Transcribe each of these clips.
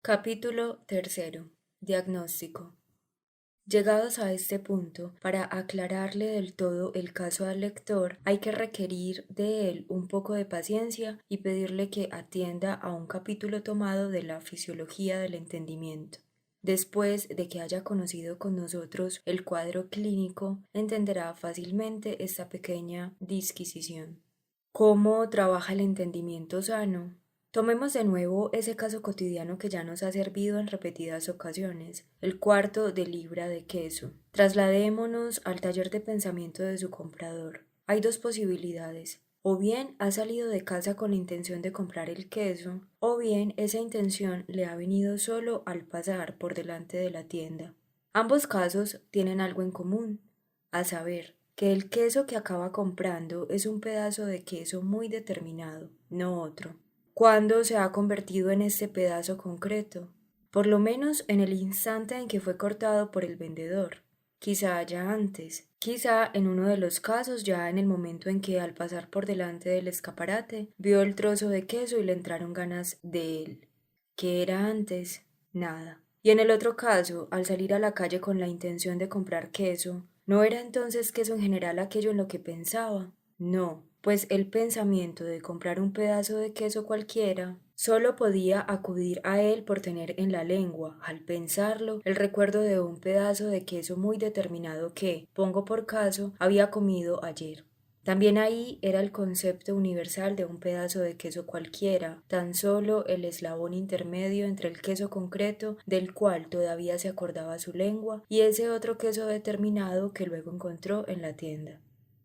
Capítulo tercero. Diagnóstico. Llegados a este punto, para aclararle del todo el caso al lector, hay que requerir de él un poco de paciencia y pedirle que atienda a un capítulo tomado de la fisiología del entendimiento. Después de que haya conocido con nosotros el cuadro clínico, entenderá fácilmente esta pequeña disquisición. ¿Cómo trabaja el entendimiento sano? Tomemos de nuevo ese caso cotidiano que ya nos ha servido en repetidas ocasiones, el cuarto de libra de queso. Trasladémonos al taller de pensamiento de su comprador. Hay dos posibilidades. O bien ha salido de casa con la intención de comprar el queso, o bien esa intención le ha venido solo al pasar por delante de la tienda. Ambos casos tienen algo en común, a saber, que el queso que acaba comprando es un pedazo de queso muy determinado, no otro. ¿Cuándo se ha convertido en este pedazo concreto? Por lo menos en el instante en que fue cortado por el vendedor. Quizá ya antes, quizá en uno de los casos ya en el momento en que al pasar por delante del escaparate vio el trozo de queso y le entraron ganas de él. ¿Qué era antes? Nada. Y en el otro caso, al salir a la calle con la intención de comprar queso, ¿no era entonces queso en general aquello en lo que pensaba? No, pues el pensamiento de comprar un pedazo de queso cualquiera solo podía acudir a él por tener en la lengua, al pensarlo, el recuerdo de un pedazo de queso muy determinado que, pongo por caso, había comido ayer. También ahí era el concepto universal de un pedazo de queso cualquiera, tan solo el eslabón intermedio entre el queso concreto del cual todavía se acordaba su lengua y ese otro queso determinado que luego encontró en la tienda.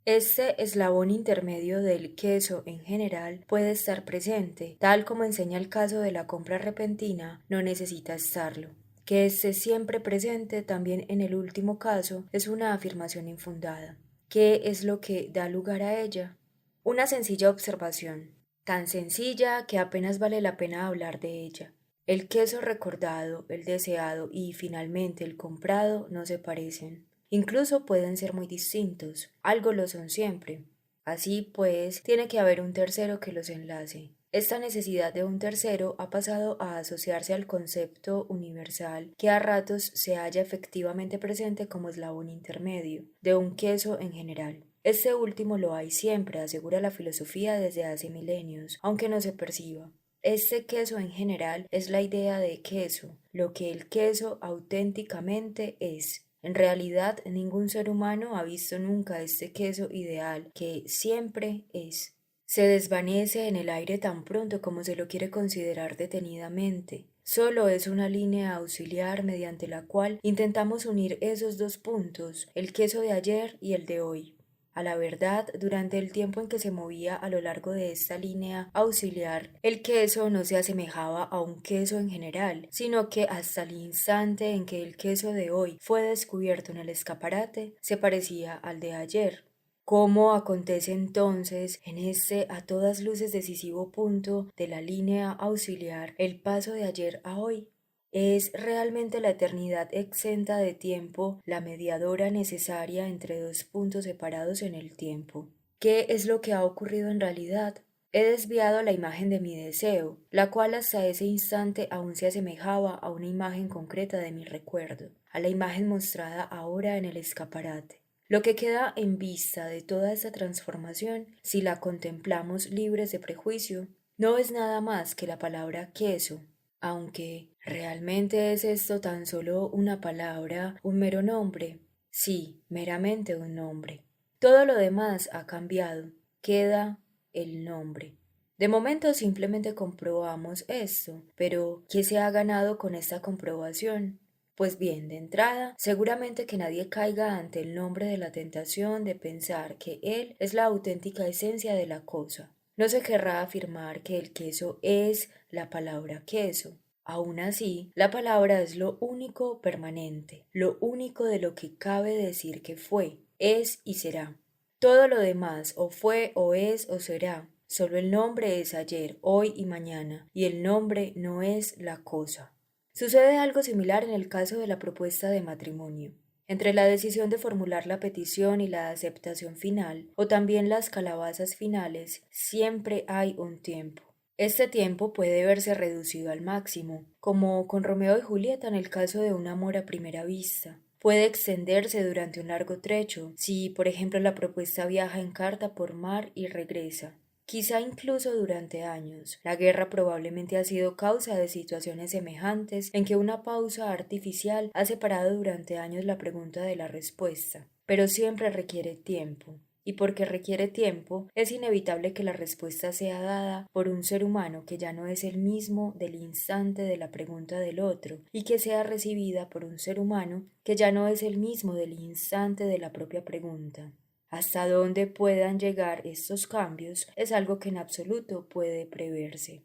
Este eslabón intermedio del queso en general puede estar presente, tal como enseña el caso de la compra repentina, no necesita estarlo. Que esté siempre presente también en el último caso es una afirmación infundada. ¿Qué es lo que da lugar a ella? Una sencilla observación, tan sencilla que apenas vale la pena hablar de ella. El queso recordado, el deseado y finalmente el comprado no se parecen. Incluso pueden ser muy distintos, algo lo son siempre. Así pues, tiene que haber un tercero que los enlace. Esta necesidad de un tercero ha pasado a asociarse al concepto universal que a ratos se halla efectivamente presente como eslabón intermedio, de un queso en general. Este último lo hay siempre, asegura la filosofía desde hace milenios, aunque no se perciba. Este queso en general es la idea de queso, lo que el queso auténticamente es. En realidad, ningún ser humano ha visto nunca este queso ideal, que siempre es. Se desvanece en el aire tan pronto como se lo quiere considerar detenidamente. Solo es una línea auxiliar mediante la cual intentamos unir esos dos puntos, el queso de ayer y el de hoy. A la verdad, durante el tiempo en que se movía a lo largo de esta línea auxiliar, el queso no se asemejaba a un queso en general, sino que hasta el instante en que el queso de hoy fue descubierto en el escaparate, se parecía al de ayer. ¿Cómo acontece entonces en este a todas luces decisivo punto de la línea auxiliar el paso de ayer a hoy? ¿Es realmente la eternidad exenta de tiempo la mediadora necesaria entre dos puntos separados en el tiempo? ¿Qué es lo que ha ocurrido en realidad? He desviado la imagen de mi deseo, la cual hasta ese instante aún se asemejaba a una imagen concreta de mi recuerdo, a la imagen mostrada ahora en el escaparate. Lo que queda en vista de toda esta transformación, si la contemplamos libres de prejuicio, no es nada más que la palabra queso, aunque ¿realmente es esto tan solo una palabra, un mero nombre? Sí, meramente un nombre. Todo lo demás ha cambiado, queda el nombre. De momento simplemente comprobamos esto, pero ¿qué se ha ganado con esta comprobación? Pues bien, de entrada, seguramente que nadie caiga ante el nombre de la tentación de pensar que él es la auténtica esencia de la cosa. No se querrá afirmar que el queso es la palabra queso. Aún así, la palabra es lo único permanente, lo único de lo que cabe decir que fue, es y será. Todo lo demás o fue o es o será. Solo el nombre es ayer, hoy y mañana, y el nombre no es la cosa. Sucede algo similar en el caso de la propuesta de matrimonio. Entre la decisión de formular la petición y la aceptación final, o también las calabazas finales, siempre hay un tiempo. Este tiempo puede verse reducido al máximo, como con Romeo y Julieta en el caso de un amor a primera vista. Puede extenderse durante un largo trecho, si por ejemplo la propuesta viaja en carta por mar y regresa. Quizá incluso durante años. La guerra probablemente ha sido causa de situaciones semejantes en que una pausa artificial ha separado durante años la pregunta de la respuesta, pero siempre requiere tiempo. Y porque requiere tiempo, es inevitable que la respuesta sea dada por un ser humano que ya no es el mismo del instante de la pregunta del otro, y que sea recibida por un ser humano que ya no es el mismo del instante de la propia pregunta. Hasta dónde puedan llegar estos cambios es algo que en absoluto puede preverse.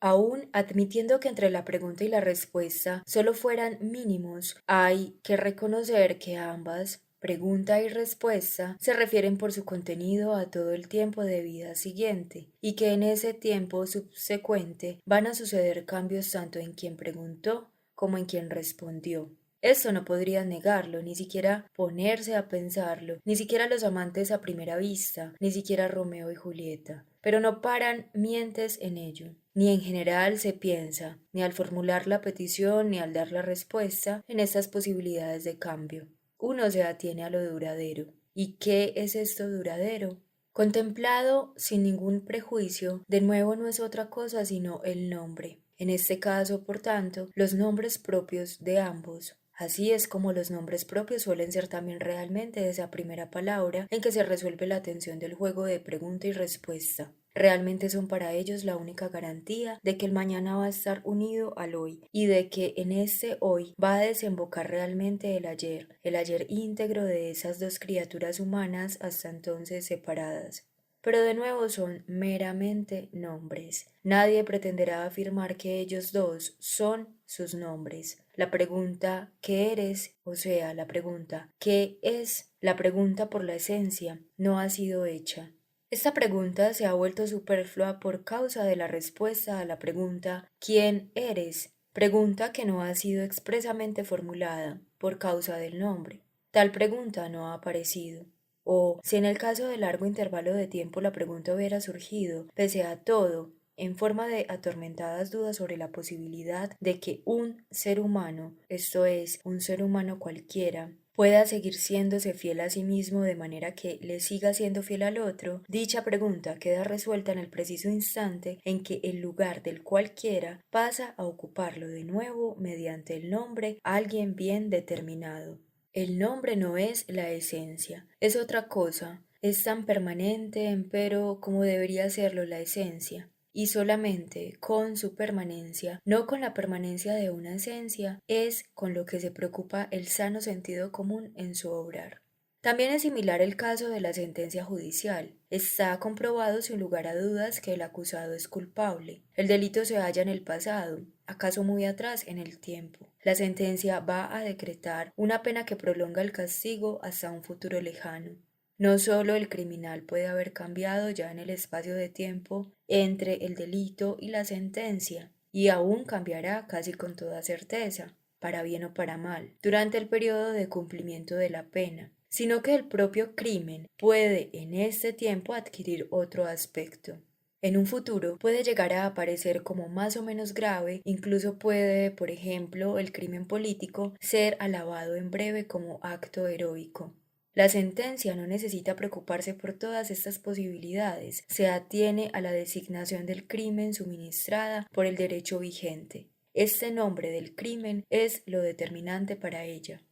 Aún admitiendo que entre la pregunta y la respuesta solo fueran mínimos, hay que reconocer que ambas, pregunta y respuesta, se refieren por su contenido a todo el tiempo de vida siguiente, y que en ese tiempo subsecuente van a suceder cambios tanto en quien preguntó como en quien respondió. Esto no podrían negarlo, ni siquiera ponerse a pensarlo, ni siquiera los amantes a primera vista, ni siquiera Romeo y Julieta. Pero no paran mientes en ello. Ni en general se piensa, ni al formular la petición, ni al dar la respuesta, en estas posibilidades de cambio. Uno se atiene a lo duradero. ¿Y qué es esto duradero? Contemplado sin ningún prejuicio, de nuevo no es otra cosa sino el nombre. En este caso, por tanto, los nombres propios de ambos. Así es como los nombres propios suelen ser también realmente esa primera palabra en que se resuelve la tensión del juego de pregunta y respuesta. Realmente son para ellos la única garantía de que el mañana va a estar unido al hoy y de que en este hoy va a desembocar realmente el ayer íntegro de esas dos criaturas humanas hasta entonces separadas. Pero de nuevo son meramente nombres. Nadie pretenderá afirmar que ellos dos son sus nombres. La pregunta ¿qué eres? O sea, la pregunta ¿qué es? La pregunta por la esencia no ha sido hecha. Esta pregunta se ha vuelto superflua por causa de la respuesta a la pregunta ¿quién eres? Pregunta que no ha sido expresamente formulada por causa del nombre. Tal pregunta no ha aparecido. O si en el caso de largo intervalo de tiempo la pregunta hubiera surgido, pese a todo, en forma de atormentadas dudas sobre la posibilidad de que un ser humano, esto es, un ser humano cualquiera, pueda seguir siéndose fiel a sí mismo de manera que le siga siendo fiel al otro, dicha pregunta queda resuelta en el preciso instante en que el lugar del cualquiera pasa a ocuparlo de nuevo mediante el nombre alguien bien determinado. El nombre no es la esencia, es otra cosa, es tan permanente, empero, como debería serlo la esencia, y solamente con su permanencia, no con la permanencia de una esencia, es con lo que se preocupa el sano sentido común en su obrar. También es similar el caso de la sentencia judicial. Está comprobado sin lugar a dudas que el acusado es culpable. El delito se halla en el pasado, acaso muy atrás en el tiempo. La sentencia va a decretar una pena que prolonga el castigo hasta un futuro lejano. No solo el criminal puede haber cambiado ya en el espacio de tiempo entre el delito y la sentencia, y aún cambiará casi con toda certeza, para bien o para mal, durante el periodo de cumplimiento de la pena, sino que el propio crimen puede en este tiempo adquirir otro aspecto. En un futuro puede llegar a aparecer como más o menos grave, incluso puede, por ejemplo, el crimen político ser alabado en breve como acto heroico. La sentencia no necesita preocuparse por todas estas posibilidades, se atiene a la designación del crimen suministrada por el derecho vigente. Este nombre del crimen es lo determinante para ella.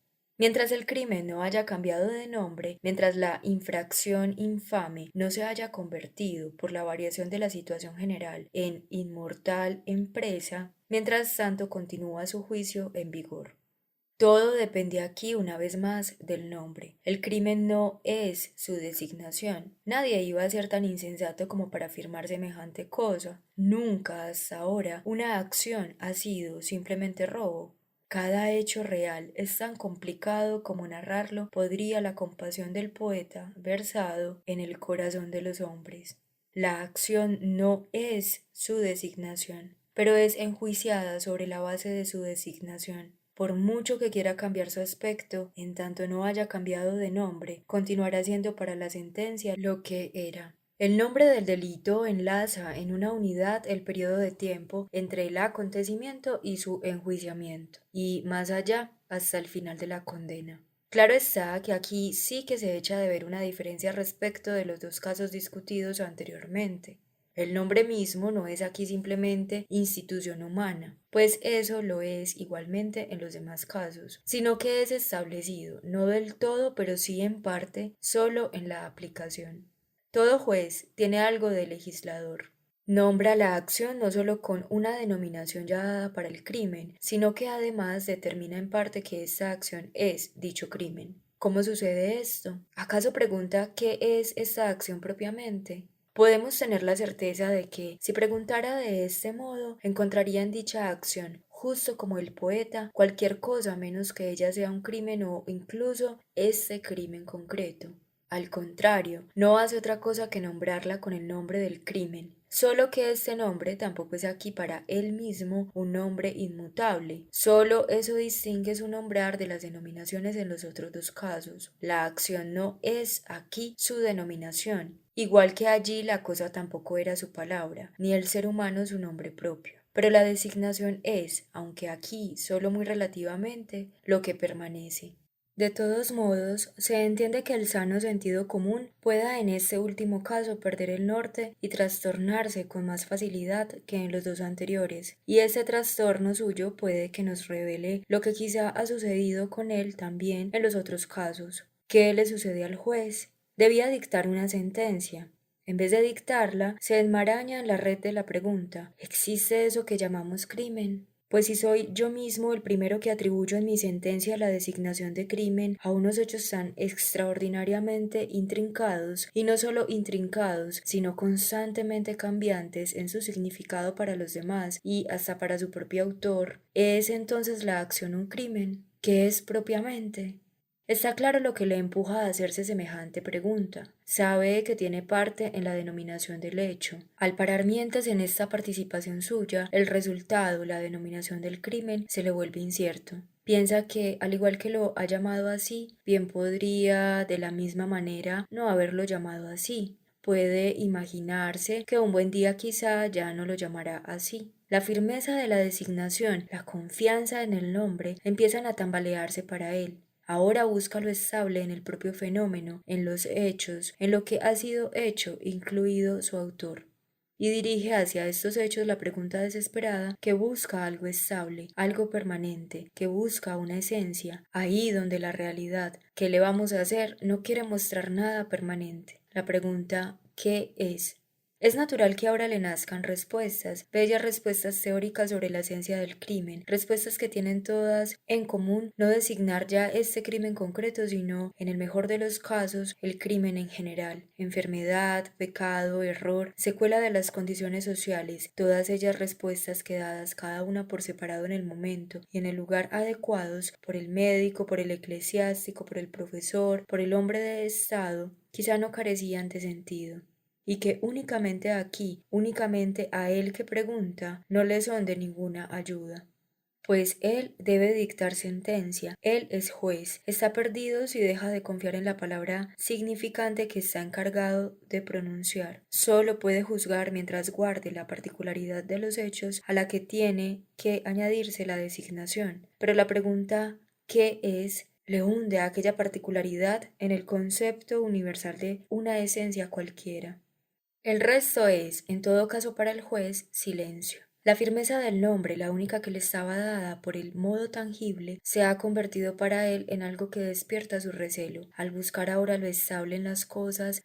Mientras el crimen no haya cambiado de nombre, mientras la infracción infame no se haya convertido por la variación de la situación general en inmortal empresa, mientras tanto continúa su juicio en vigor. Todo depende aquí una vez más del nombre. El crimen no es su designación. Nadie iba a ser tan insensato como para afirmar semejante cosa. Nunca hasta ahora una acción ha sido simplemente robo. Cada hecho real es tan complicado como narrarlo podría la compasión del poeta versado en el corazón de los hombres. La acción no es su designación, pero es enjuiciada sobre la base de su designación. Por mucho que quiera cambiar su aspecto, en tanto no haya cambiado de nombre, continuará siendo para la sentencia lo que era. El nombre del delito enlaza en una unidad el periodo de tiempo entre el acontecimiento y su enjuiciamiento, y más allá hasta el final de la condena. Claro está que aquí sí que se echa de ver una diferencia respecto de los dos casos discutidos anteriormente. El nombre mismo no es aquí simplemente institución humana, pues eso lo es igualmente en los demás casos, sino que es establecido, no del todo, pero sí en parte, solo en la aplicación. Todo juez tiene algo de legislador. Nombra la acción no solo con una denominación ya dada para el crimen, sino que además determina en parte que esta acción es dicho crimen. ¿Cómo sucede esto? ¿Acaso pregunta qué es esta acción propiamente? Podemos tener la certeza de que, si preguntara de este modo, encontraría en dicha acción, justo como el poeta, cualquier cosa menos que ella sea un crimen o incluso este crimen concreto. Al contrario, no hace otra cosa que nombrarla con el nombre del crimen, solo que este nombre tampoco es aquí para él mismo un nombre inmutable. Solo eso distingue su nombrar de las denominaciones en los otros dos casos. La acción no es aquí su denominación, igual que allí la cosa tampoco era su palabra, ni el ser humano su nombre propio. Pero la designación es, aunque aquí solo muy relativamente, lo que permanece. De todos modos, se entiende que el sano sentido común pueda en este último caso perder el norte y trastornarse con más facilidad que en los dos anteriores, y ese trastorno suyo puede que nos revele lo que quizá ha sucedido con él también en los otros casos. ¿Qué le sucede al juez? Debía dictar una sentencia. En vez de dictarla, se enmaraña en la red de la pregunta: ¿existe eso que llamamos crimen? Pues si soy yo mismo el primero que atribuyo en mi sentencia la designación de crimen a unos hechos tan extraordinariamente intrincados, y no solo intrincados, sino constantemente cambiantes en su significado para los demás y hasta para su propio autor, ¿es entonces la acción un crimen? ¿Qué es propiamente? Está claro lo que le empuja a hacerse semejante pregunta. Sabe que tiene parte en la denominación del hecho. Al parar mientes en esta participación suya, el resultado, la denominación del crimen, se le vuelve incierto. Piensa que, al igual que lo ha llamado así, bien podría, de la misma manera, no haberlo llamado así. Puede imaginarse que un buen día quizá ya no lo llamará así. La firmeza de la designación, la confianza en el nombre, empiezan a tambalearse para él. Ahora busca lo estable en el propio fenómeno, en los hechos, en lo que ha sido hecho, incluido su autor. Y dirige hacia estos hechos la pregunta desesperada que busca algo estable, algo permanente, que busca una esencia, ahí donde la realidad, ¿qué le vamos a hacer?, no quiere mostrar nada permanente. La pregunta ¿qué es? Es natural que ahora le nazcan respuestas, bellas respuestas teóricas sobre la esencia del crimen, respuestas que tienen todas en común no designar ya este crimen concreto, sino, en el mejor de los casos, el crimen en general, enfermedad, pecado, error, secuela de las condiciones sociales, todas ellas respuestas que dadas cada una por separado en el momento y en el lugar adecuados por el médico, por el eclesiástico, por el profesor, por el hombre de Estado, quizá no carecían de sentido, y que únicamente aquí, únicamente a él que pregunta, no le son de ninguna ayuda. Pues él debe dictar sentencia, él es juez, está perdido si deja de confiar en la palabra significante que está encargado de pronunciar. Solo puede juzgar mientras guarde la particularidad de los hechos a la que tiene que añadirse la designación. Pero la pregunta ¿qué es? Le hunde a aquella particularidad en el concepto universal de una esencia cualquiera. El resto es, en todo caso para el juez, silencio. La firmeza del nombre, la única que le estaba dada por el modo tangible, se ha convertido para él en algo que despierta su recelo. Al buscar ahora lo estable en las cosas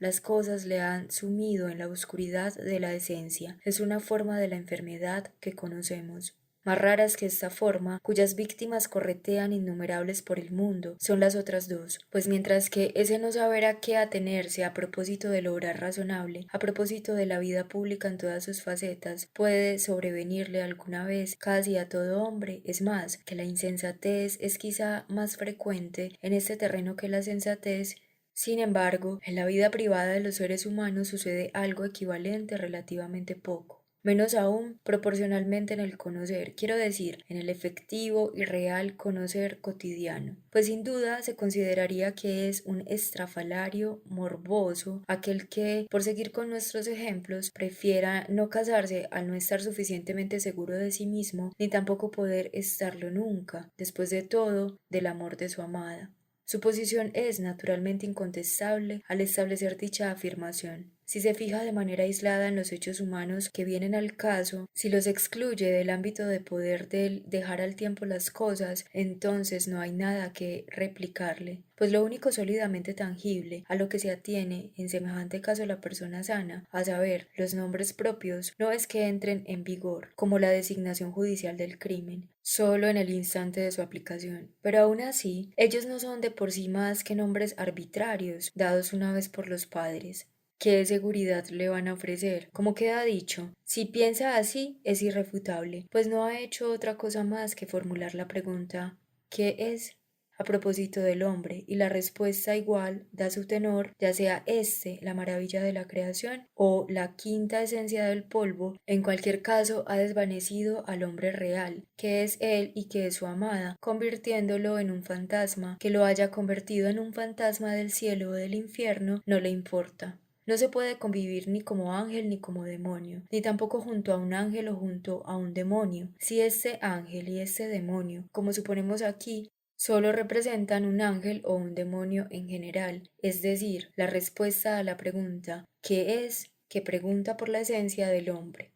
le han sumido en la oscuridad de la esencia. Es una forma de la enfermedad que conocemos. Más raras que esta forma, cuyas víctimas corretean innumerables por el mundo, son las otras dos, pues mientras que ese no saber a qué atenerse a propósito del obrar razonable, a propósito de la vida pública en todas sus facetas, puede sobrevenirle alguna vez casi a todo hombre, es más, que la insensatez es quizá más frecuente en este terreno que la sensatez. Sin embargo, en la vida privada de los seres humanos sucede algo equivalente relativamente poco. menos aún proporcionalmente en el conocer, quiero decir, en el efectivo y real conocer cotidiano, pues sin duda se consideraría que es un estrafalario morboso aquel que, por seguir con nuestros ejemplos, prefiera no casarse al no estar suficientemente seguro de sí mismo, ni tampoco poder estarlo nunca, después de todo, del amor de su amada. Su posición es naturalmente incontestable al establecer dicha afirmación. Si se fija de manera aislada en los hechos humanos que vienen al caso, si los excluye del ámbito de poder del dejar al tiempo las cosas, entonces no hay nada que replicarle, pues lo único sólidamente tangible a lo que se atiene en semejante caso la persona sana, a saber, los nombres propios, no es que entren en vigor, como la designación judicial del crimen, solo en el instante de su aplicación. Pero aún así, ellos no son de por sí más que nombres arbitrarios, dados una vez por los padres. ¿Qué seguridad le van a ofrecer? Como queda dicho, si piensa así es irrefutable, pues no ha hecho otra cosa más que formular la pregunta ¿qué es? A propósito del hombre, y la respuesta igual da su tenor, ya sea éste la maravilla de la creación o la quinta esencia del polvo, en cualquier caso ha desvanecido al hombre real, que es él y que es su amada, convirtiéndolo en un fantasma, que lo haya convertido en un fantasma del cielo o del infierno, no le importa. No se puede convivir ni como ángel ni como demonio, ni tampoco junto a un ángel o junto a un demonio. Si este ángel y este demonio, como suponemos aquí, solo representan un ángel o un demonio en general, es decir, la respuesta a la pregunta ¿qué es? Que pregunta por la esencia del hombre.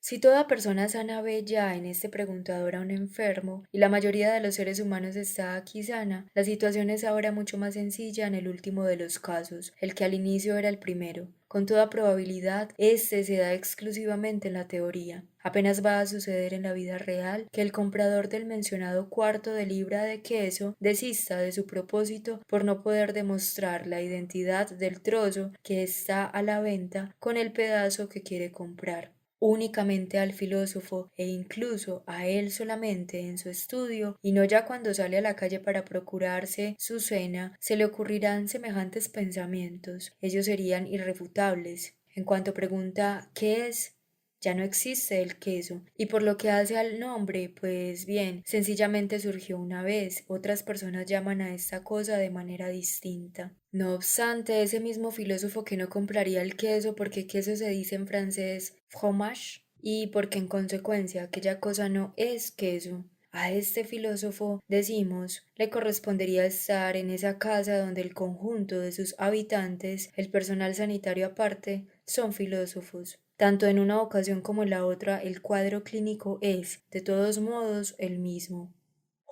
Si toda persona sana ve ya en este preguntador a un enfermo, y la mayoría de los seres humanos está aquí sana, la situación es ahora mucho más sencilla en el último de los casos, el que al inicio era el primero. Con toda probabilidad, este se da exclusivamente en la teoría. Apenas va a suceder en la vida real que el comprador del mencionado cuarto de libra de queso desista de su propósito por no poder demostrar la identidad del trozo que está a la venta con el pedazo que quiere comprar. Únicamente al filósofo e incluso a él solamente en su estudio y no ya cuando sale a la calle para procurarse su cena, se le ocurrirán semejantes pensamientos. Ellos serían irrefutables. En cuanto pregunta ¿qué es? Ya no existe el queso, y por lo que hace al nombre, pues bien, sencillamente surgió una vez, otras personas llaman a esta cosa de manera distinta. No obstante, ese mismo filósofo que no compraría el queso porque queso se dice en francés fromage, y porque en consecuencia aquella cosa no es queso. A este filósofo, decimos, le correspondería estar en esa casa donde el conjunto de sus habitantes, el personal sanitario aparte, son filósofos. Tanto en una ocasión como en la otra, el cuadro clínico es, de todos modos, el mismo.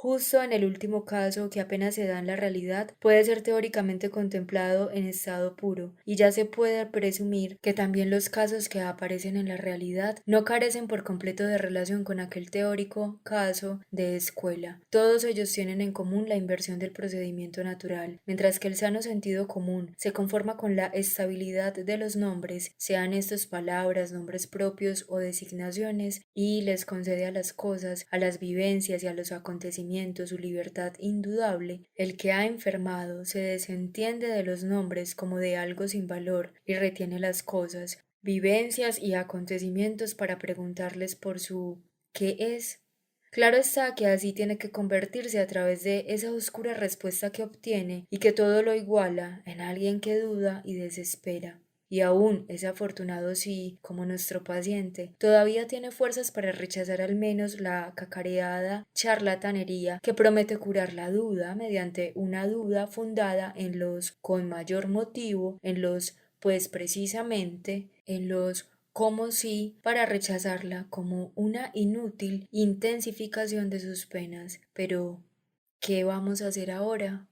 Justo en el último caso, que apenas se da en la realidad, puede ser teóricamente contemplado en estado puro, y ya se puede presumir que también los casos que aparecen en la realidad no carecen por completo de relación con aquel teórico caso de escuela. Todos ellos tienen en común la inversión del procedimiento natural, mientras que el sano sentido común se conforma con la estabilidad de los nombres, sean estos palabras, nombres propios o designaciones, y les concede a las cosas, a las vivencias y a los acontecimientos su libertad indudable. El que ha enfermado se desentiende de los nombres como de algo sin valor y retiene las cosas, vivencias y acontecimientos para preguntarles por su ¿qué es? Claro está que así tiene que convertirse a través de esa oscura respuesta que obtiene y que todo lo iguala en alguien que duda y desespera. Y aún es afortunado si, como nuestro paciente, todavía tiene fuerzas para rechazar al menos la cacareada charlatanería que promete curar la duda mediante una duda fundada en los con mayor motivo, en los pues precisamente, en los como si para rechazarla como una inútil intensificación de sus penas. Pero, ¿qué vamos a hacer ahora?